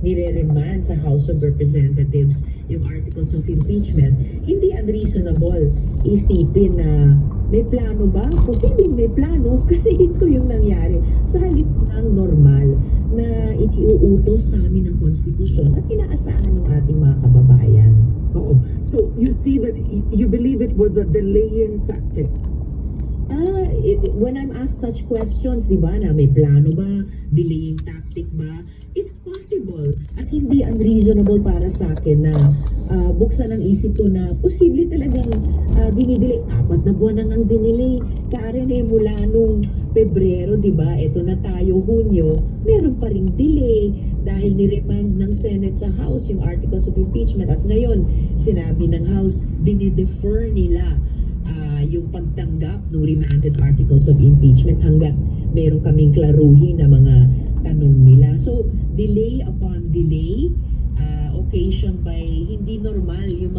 nire-remand sa House of Representatives yung articles of impeachment, hindi unreasonable isipin na may plano ba? Posibleng may plano kasi ito yung nangyari sa halip ng normal na iniuutos sa amin ng konstitusyon at inaasahan ng ating mga kababayan. Oo. So you see that you believe it was a delaying tactic. When I'm asked such questions, di ba, na may plano ba, delaying tactic ba, it's possible at hindi unreasonable para sa akin na buksan ang isip ko na posible talagang dinidelay. 4 na buwan nang ang dinelay. Karen mula nung Pebrero, di ba, eto na tayo, Hunyo, meron pa ring delay dahil ni-remand ng Senate sa House yung articles of impeachment at ngayon, sinabi ng House, dinidefer nila yung pagtanggap ng remanded articles of impeachment hanggat meron kaming klaruhin na mga tanong nila. So, delay upon delay, occasioned by hindi normal yung